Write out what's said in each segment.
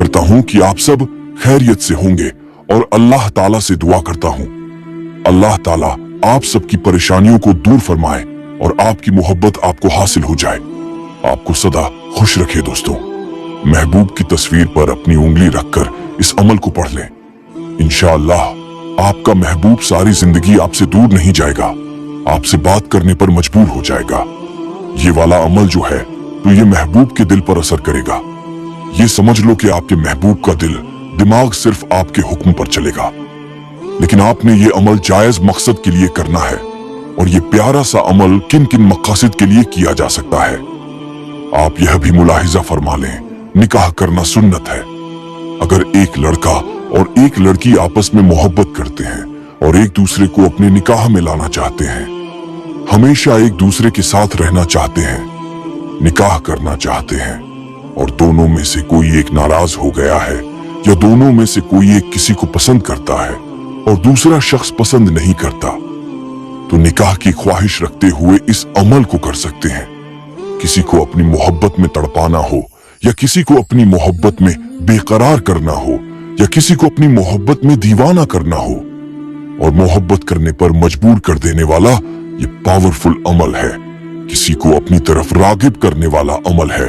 करता हूँ कि आप सब खैरियत से होंगे और अल्लाह ताला से दुआ करता हूँ अल्लाह ताला आप सबकी परेशानियों को दूर फरमाए और आपकी मोहब्बत आपको हासिल हो जाए, आपको सदा खुश रखे। दोस्तों, महबूब की तस्वीर पर अपनी उंगली रखकर इस अमल को पढ़ लें। इंशाअल्लाह आपका महबूब सारी जिंदगी आपसे दूर नहीं जाएगा, आपसे बात करने पर मजबूर हो जाएगा। ये वाला अमल जो है तो ये महबूब के दिल पर असर करेगा। ये समझ लो कि आपके महबूब का दिमाग सिर्फ आपके हुक्म पर चलेगा, लेकिन आपने ये अमल जायज मकसद के लिए करना है। और ये प्यारा सा अमल किन किन मकासद के लिए किया जा सकता है, आप यह भी मुलाहिजा फरमा लें। निकाह करना सुन्नत है। अगर एक लड़का और एक लड़की आपस में मोहब्बत करते हैं और एक दूसरे को अपने निकाह में लाना चाहते हैं, हमेशा एक दूसरे के साथ रहना चाहते हैं, निकाह करना चाहते हैं, और दोनों में से कोई एक नाराज हो गया है या दोनों में से कोई एक किसी को पसंद करता है और दूसरा शख्स पसंद नहीं करता, तो निकाह की ख्वाहिश रखते हुए इस अमल को कर सकते हैं। किसी को अपनी मोहब्बत में तड़पाना हो या किसी को अपनी मोहब्बत में बेकरार करना हो या किसी को अपनी मोहब्बत में दीवाना करना हो और मोहब्बत करने पर मजबूर कर देने वाला ये पावरफुल अमल है। किसी को अपनी तरफ रागिब करने वाला अमल है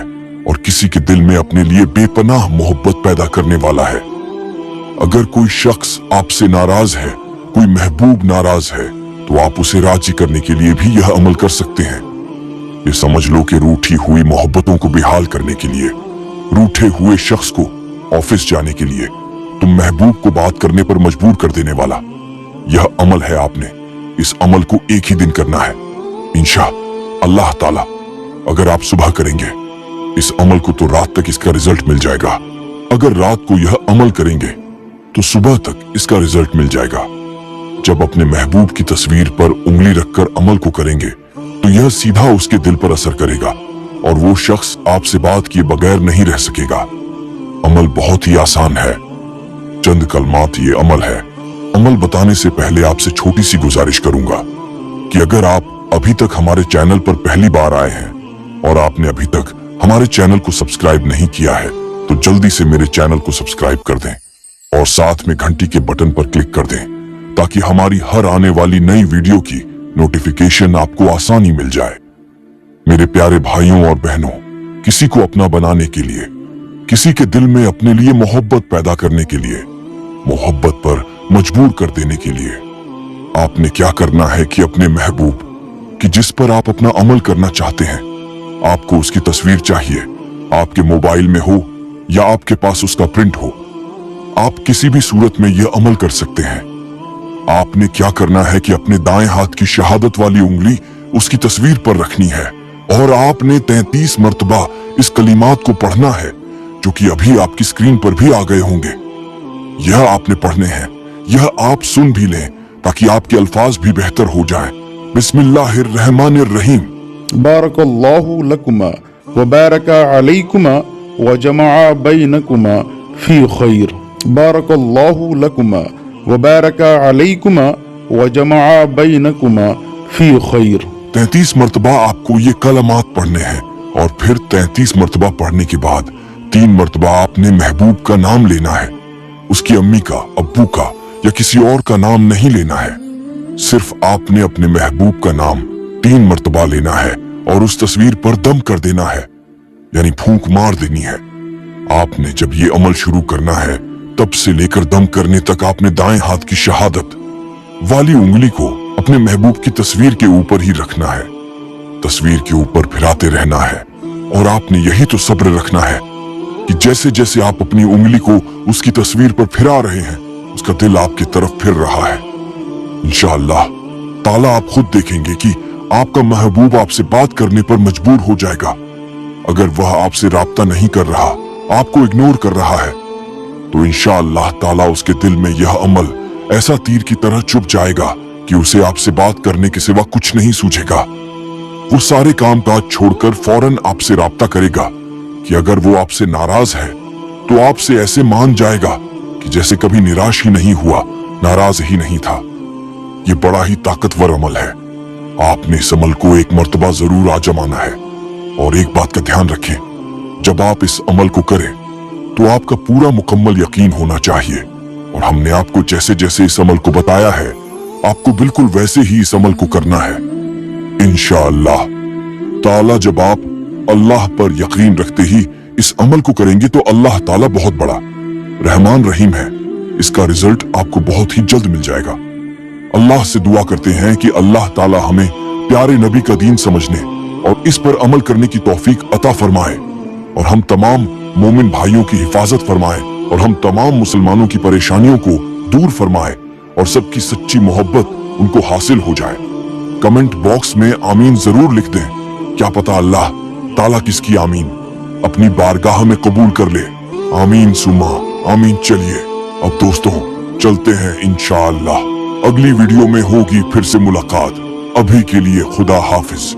और किसी के दिल में अपने लिए बेपनाह मोहब्बत पैदा करने वाला है। अगर कोई शख्स आपसे नाराज है, कोई महबूब नाराज है, तो आप उसे राजी करने के लिए भी यह अमल कर सकते हैं। ये समझ लो कि रूठी हुई मोहब्बतों को बेहाल करने के लिए, रूठे हुए शख्स को ऑफिस जाने के लिए, तुम महबूब को बात करने पर मजबूर कर देने वाला यह अमल है। आपने इस अमल को एक ही दिन करना है इंशाअल्लाह ताला। अगर आप सुबह करेंगे इस अमल को तो रात तक इसका रिजल्ट मिल जाएगा। अगर रात को यह अमल करेंगे तो सुबह तक इसका रिजल्ट मिल जाएगा। जब अपने महबूब की तस्वीर पर उंगली रखकर अमल को करेंगे तो यह सीधा उसके दिल पर असर करेगा और वो शख्स आपसे बात किए बगैर नहीं रह सकेगा। अमल बहुत ही आसान है, चंद कलमात ये अमल है। अमल बताने से पहले आपसे छोटी सी गुजारिश करूंगा कि अगर आप अभी तक हमारे चैनल पर पहली बार आए हैं और आपने अभी तक हमारे चैनल को सब्सक्राइब नहीं किया है, तो जल्दी से मेरे चैनल को सब्सक्राइब कर दें और साथ में घंटी के बटन पर क्लिक कर दें ताकि हमारी हर आने वाली नई वीडियो की नोटिफिकेशन आपको आसानी मिल जाए। मेरे प्यारे भाइयों और बहनों, किसी को अपना बनाने के लिए, किसी के दिल में अपने लिए मोहब्बत पैदा करने के लिए, मोहब्बत पर मजबूर कर देने के लिए आपने क्या करना है कि अपने महबूब कि जिस पर आप अपना अमल करना चाहते हैं, आपको उसकी तस्वीर चाहिए, आपके मोबाइल में हो या आपके पास उसका प्रिंट हो, आप किसी भी सूरत में यह अमल कर सकते हैं। आपने क्या करना है कि अपने दाएं हाथ की शहादत वाली उंगली उसकी तस्वीर पर रखनी है और आपने 33 मर्तबा इस कलिमात को पढ़ना है जो कि अभी आपकी स्क्रीन पर भी आ गए होंगे। यह आपने पढ़ने हैं, यह आप सुन भी लें ताकि आपके अल्फाज भी बेहतर हो जाएं। बिस्मिल्लाहिर्रहमानिर्रहीम। बारकल्लाहु लकुमा व बारका अलैकुमा व जमअ बैनकुमा फी खैर। बारकल्लाहु लकुमा व बारका अलैकुमा व जमअ बैनकुमा फी खैर। 33 मर्तबा आपको ये कलमात पढ़ने हैं और फिर 33 मर्तबा पढ़ने के बाद 3 मर्तबा आपने महबूब का नाम लेना है। उसकी अम्मी का, अब्बू का या किसी और का नाम नहीं लेना है। सिर्फ आपने अपने महबूब का नाम 3 मर्तबा लेना है और उस तस्वीर पर दम कर देना है, यानी फूंक मार देनी है। आपने जब ये अमल शुरू करना है तब से लेकर दम करने तक आपने दाएं हाथ की शहादत वाली उंगली को अपने महबूब की तस्वीर के ऊपर ही रखना है, तस्वीर के ऊपर फिराते रहना है और आपने यही तो सब्र रखना है कि जैसे जैसे आप अपनी उंगली को उसकी तस्वीर पर फिरा रहे हैं, उसका दिल आपकी तरफ फिर रहा है। इंशाअल्लाह ताला आप खुद देखेंगे कि आपका महबूब आपसे बात करने पर मजबूर हो जाएगा। अगर वह आपसे राब्ता नहीं कर रहा, आपको इग्नोर कर रहा है, तो इंशाअल्लाह ताला उसके दिल में यह अमल ऐसा तीर की तरह चुभ जाएगा कि उसे आपसे बात करने के सिवा कुछ नहीं सूझेगा। वो सारे काम काज छोड़कर फौरन आपसे राब्ता करेगा कि अगर वो आपसे नाराज है तो आपसे ऐसे मान जाएगा कि जैसे कभी निराश ही नहीं हुआ, नाराज ही नहीं था। ये बड़ा ही ताकतवर अमल है। आपने इस अमल को एक मर्तबा जरूर आजमाना है। और एक बात का ध्यान रखें, जब आप इस अमल को करें तो आपका पूरा मुकम्मल यकीन होना चाहिए, और हमने आपको जैसे जैसे इस अमल को बताया है आपको बिल्कुल वैसे ही इस अमल को करना है इंशाअल्लाह ताला। जब आप अल्लाह पर यकीन रखते ही इस अमल को करेंगे तो अल्लाह ताला बहुत बड़ा रहमान रहीम है, इसका रिजल्ट आपको बहुत ही जल्द मिल जाएगा। अल्लाह से दुआ करते हैं कि अल्लाह ताला हमें प्यारे नबी का दीन समझने और इस पर अमल करने की तौफीक अता फरमाए, और हम तमाम मोमिन भाइयों की हिफाजत फरमाए, और हम तमाम मुसलमानों की परेशानियों को दूर फरमाए, और सबकी सच्ची मोहब्बत उनको हासिल हो जाए। कमेंट बॉक्स में आमीन जरूर लिख दें, क्या पता अल्लाह ताला किसकी आमीन अपनी बारगाह में कबूल कर ले। आमीन सुम्मा आमीन। चलिए अब दोस्तों चलते हैं इंशाअल्लाह, अगली वीडियो में होगी फिर से मुलाकात। अभी के लिए खुदा हाफिज।